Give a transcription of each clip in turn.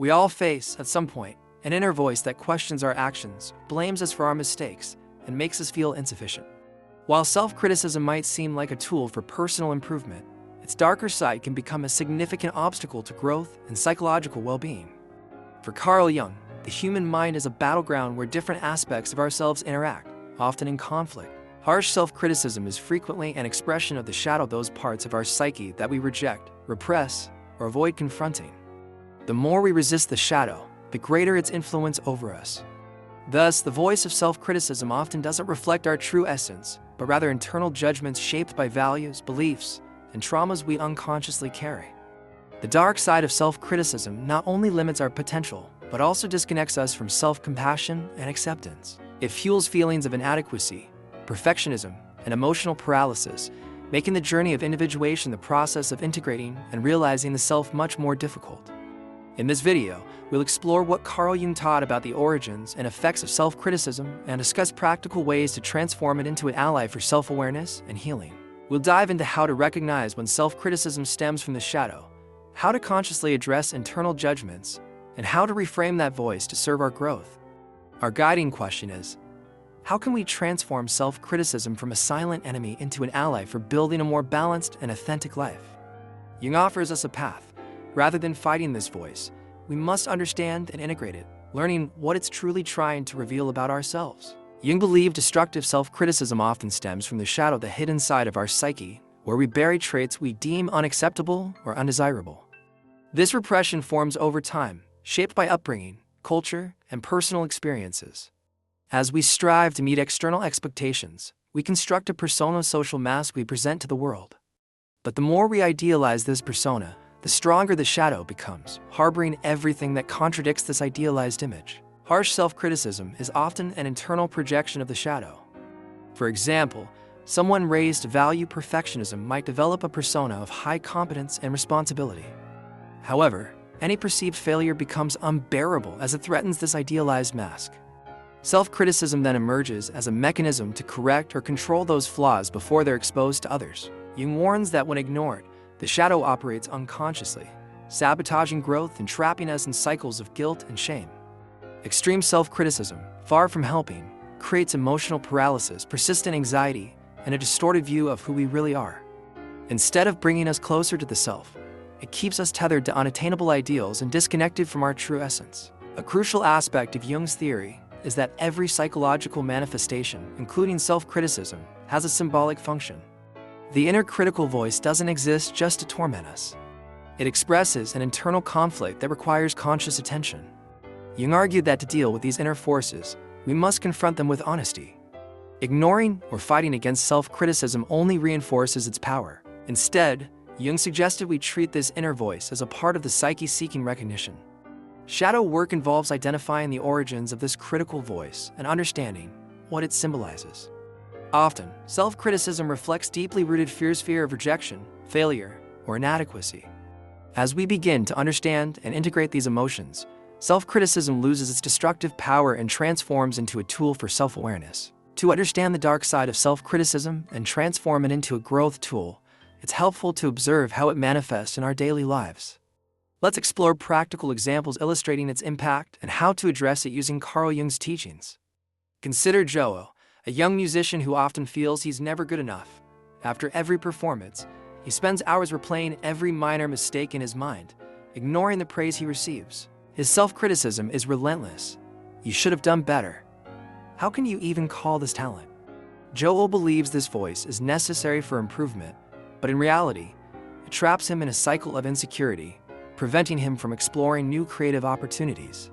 We all face, at some point, an inner voice that questions our actions, blames us for our mistakes, and makes us feel insufficient. While self-criticism might seem like a tool for personal improvement, its darker side can become a significant obstacle to growth and psychological well-being. For Carl Jung, the human mind is a battleground where different aspects of ourselves interact, often in conflict. Harsh self-criticism is frequently an expression of the shadow, those parts of our psyche that we reject, repress, or avoid confronting. The more we resist the shadow, the greater its influence over us. Thus, the voice of self-criticism often doesn't reflect our true essence, but rather internal judgments shaped by values, beliefs, and traumas we unconsciously carry. The dark side of self-criticism not only limits our potential, but also disconnects us from self-compassion and acceptance. It fuels feelings of inadequacy, perfectionism, and emotional paralysis, making the journey of individuation, the process of integrating and realizing the self, much more difficult. In this video, we'll explore what Carl Jung taught about the origins and effects of self-criticism and discuss practical ways to transform it into an ally for self-awareness and healing. We'll dive into how to recognize when self-criticism stems from the shadow, how to consciously address internal judgments, and how to reframe that voice to serve our growth. Our guiding question is, how can we transform self-criticism from a silent enemy into an ally for building a more balanced and authentic life? Jung offers us a path. Rather than fighting this voice, we must understand and integrate it, learning what it's truly trying to reveal about ourselves. Jung believed destructive self-criticism often stems from the shadow, the hidden side of our psyche, where we bury traits we deem unacceptable or undesirable. This repression forms over time, shaped by upbringing, culture, and personal experiences. As we strive to meet external expectations, we construct a persona, social mask we present to the world. But the more we idealize this persona, the stronger the shadow becomes, harboring everything that contradicts this idealized image. Harsh self-criticism is often an internal projection of the shadow. For example, someone raised to value perfectionism might develop a persona of high competence and responsibility. However, any perceived failure becomes unbearable as it threatens this idealized mask. Self-criticism then emerges as a mechanism to correct or control those flaws before they're exposed to others. Jung warns that when ignored, the shadow operates unconsciously, sabotaging growth and trapping us in cycles of guilt and shame. Extreme self-criticism, far from helping, creates emotional paralysis, persistent anxiety, and a distorted view of who we really are. Instead of bringing us closer to the self, it keeps us tethered to unattainable ideals and disconnected from our true essence. A crucial aspect of Jung's theory is that every psychological manifestation, including self-criticism, has a symbolic function. The inner critical voice doesn't exist just to torment us. It expresses an internal conflict that requires conscious attention. Jung argued that to deal with these inner forces, we must confront them with honesty. Ignoring or fighting against self-criticism only reinforces its power. Instead, Jung suggested we treat this inner voice as a part of the psyche seeking recognition. Shadow work involves identifying the origins of this critical voice and understanding what it symbolizes. Often, self-criticism reflects deeply rooted fears, fear of rejection, failure, or inadequacy. As we begin to understand and integrate these emotions, self-criticism loses its destructive power and transforms into a tool for self-awareness. To understand the dark side of self-criticism and transform it into a growth tool, it's helpful to observe how it manifests in our daily lives. Let's explore practical examples illustrating its impact and how to address it using Carl Jung's teachings. Consider Jung, a young musician who often feels he's never good enough. After every performance, he spends hours replaying every minor mistake in his mind, ignoring the praise he receives. His self-criticism is relentless. You should have done better. How can you even call this talent? Jung believes this voice is necessary for improvement, but in reality, it traps him in a cycle of insecurity, preventing him from exploring new creative opportunities.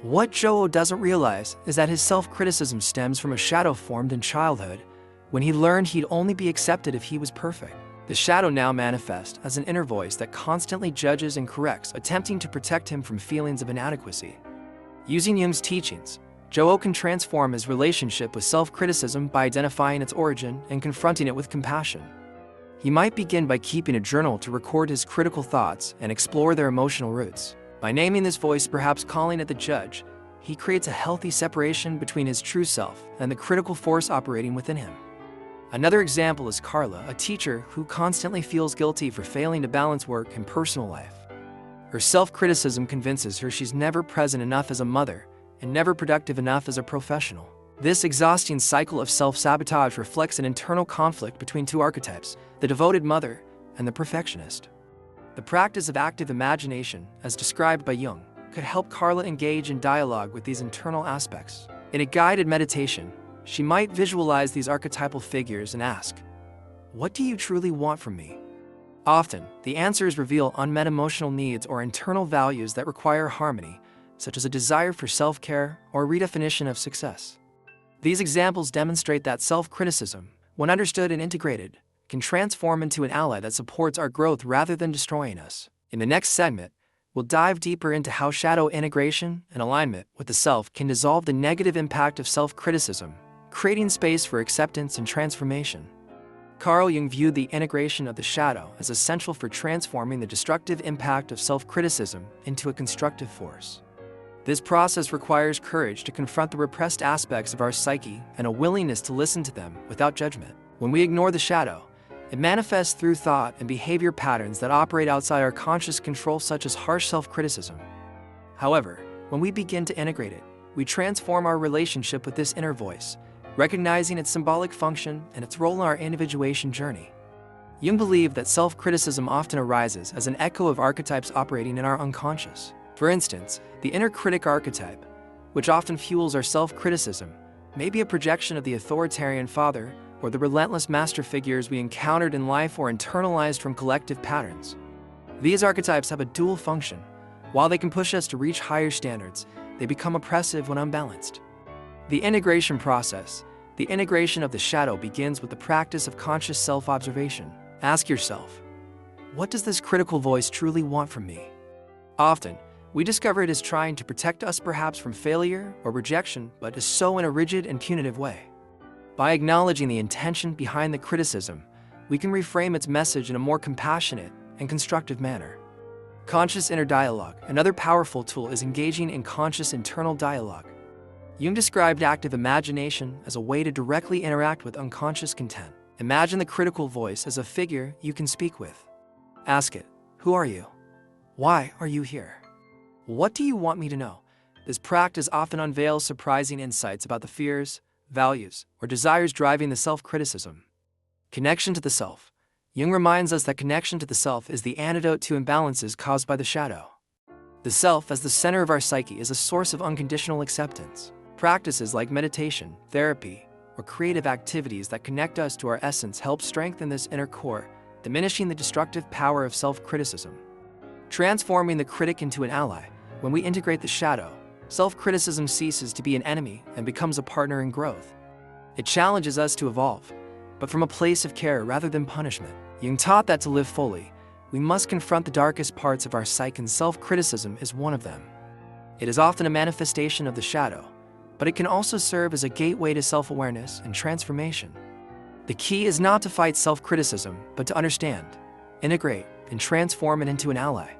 What Jung doesn't realize is that his self-criticism stems from a shadow formed in childhood, when he learned he'd only be accepted if he was perfect. The shadow now manifests as an inner voice that constantly judges and corrects, attempting to protect him from feelings of inadequacy. Using Jung's teachings, Jung can transform his relationship with self-criticism by identifying its origin and confronting it with compassion. He might begin by keeping a journal to record his critical thoughts and explore their emotional roots. By naming this voice, perhaps calling it the judge, he creates a healthy separation between his true self and the critical force operating within him. Another example is Carla, a teacher who constantly feels guilty for failing to balance work and personal life. Her self-criticism convinces her she's never present enough as a mother and never productive enough as a professional. This exhausting cycle of self-sabotage reflects an internal conflict between two archetypes, the devoted mother and the perfectionist. The practice of active imagination, as described by Jung, could help Carla engage in dialogue with these internal aspects. In a guided meditation, she might visualize these archetypal figures and ask, "What do you truly want from me?" Often, the answers reveal unmet emotional needs or internal values that require harmony, such as a desire for self-care or a redefinition of success. These examples demonstrate that self-criticism, when understood and integrated, can transform into an ally that supports our growth rather than destroying us. In the next segment, we'll dive deeper into how shadow integration and alignment with the self can dissolve the negative impact of self-criticism, creating space for acceptance and transformation. Carl Jung viewed the integration of the shadow as essential for transforming the destructive impact of self-criticism into a constructive force. This process requires courage to confront the repressed aspects of our psyche and a willingness to listen to them without judgment. When we ignore the shadow, it manifests through thought and behavior patterns that operate outside our conscious control, such as harsh self-criticism. However, when we begin to integrate it, we transform our relationship with this inner voice, recognizing its symbolic function and its role in our individuation journey. Jung believed that self-criticism often arises as an echo of archetypes operating in our unconscious. For instance, the inner critic archetype, which often fuels our self-criticism, may be a projection of the authoritarian father or the relentless master figures we encountered in life or internalized from collective patterns. These archetypes have a dual function. While they can push us to reach higher standards, they become oppressive when unbalanced. The integration process, the integration of the shadow, begins with the practice of conscious self-observation. Ask yourself, what does this critical voice truly want from me? Often, we discover it is trying to protect us, perhaps from failure or rejection, but does so in a rigid and punitive way. By acknowledging the intention behind the criticism, we can reframe its message in a more compassionate and constructive manner. Conscious inner dialogue. Another powerful tool is engaging in conscious internal dialogue. Jung described active imagination as a way to directly interact with unconscious content. Imagine the critical voice as a figure you can speak with. Ask it, who are you? Why are you here? What do you want me to know? This practice often unveils surprising insights about the fears, values, or desires driving the self-criticism. Connection to the self. Jung reminds us that connection to the self is the antidote to imbalances caused by the shadow. The self, as the center of our psyche, is a source of unconditional acceptance. Practices like meditation, therapy, or creative activities that connect us to our essence help strengthen this inner core, diminishing the destructive power of self-criticism. Transforming the critic into an ally. When we integrate the shadow, self-criticism ceases to be an enemy and becomes a partner in growth. It challenges us to evolve, but from a place of care rather than punishment. Jung taught that to live fully, we must confront the darkest parts of our psyche, and self-criticism is one of them. It is often a manifestation of the shadow, but it can also serve as a gateway to self-awareness and transformation. The key is not to fight self-criticism, but to understand, integrate, and transform it into an ally.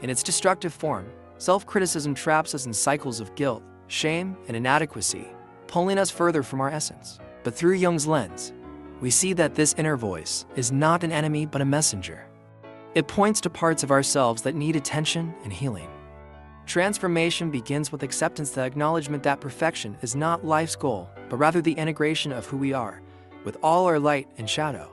In its destructive form, self-criticism traps us in cycles of guilt, shame, and inadequacy, pulling us further from our essence. But through Jung's lens, we see that this inner voice is not an enemy but a messenger. It points to parts of ourselves that need attention and healing. Transformation begins with acceptance, the acknowledgement that perfection is not life's goal, but rather the integration of who we are, with all our light and shadow.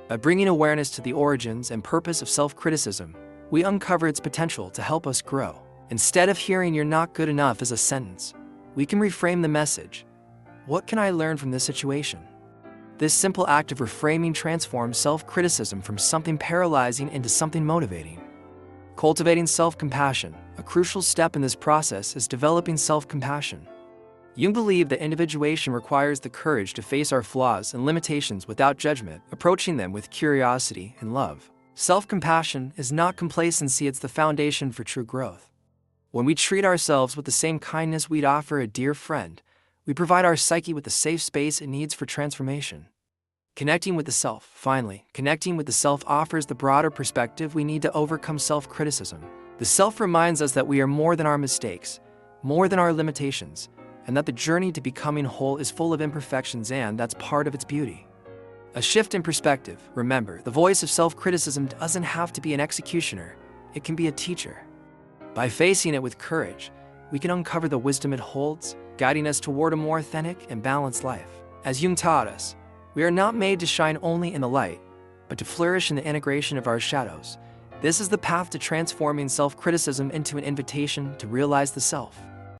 By bringing awareness to the origins and purpose of self-criticism, we uncover its potential to help us grow. Instead of hearing "you're not good enough" as a sentence, we can reframe the message, "What can I learn from this situation?" This simple act of reframing transforms self-criticism from something paralyzing into something motivating. Cultivating self-compassion. A crucial step in this process is developing self-compassion. Jung believed that individuation requires the courage to face our flaws and limitations without judgment, approaching them with curiosity and love. Self-compassion is not complacency, it's the foundation for true growth. When we treat ourselves with the same kindness we'd offer a dear friend, we provide our psyche with the safe space it needs for transformation. Connecting with the self. Finally, connecting with the self offers the broader perspective we need to overcome self-criticism. The self reminds us that we are more than our mistakes, more than our limitations, and that the journey to becoming whole is full of imperfections, and that's part of its beauty. A shift in perspective. Remember, the voice of self-criticism doesn't have to be an executioner. It can be a teacher. By facing it with courage, we can uncover the wisdom it holds, guiding us toward a more authentic and balanced life. As Jung taught us, we are not made to shine only in the light, but to flourish in the integration of our shadows. This is the path to transforming self-criticism into an invitation to realize the self.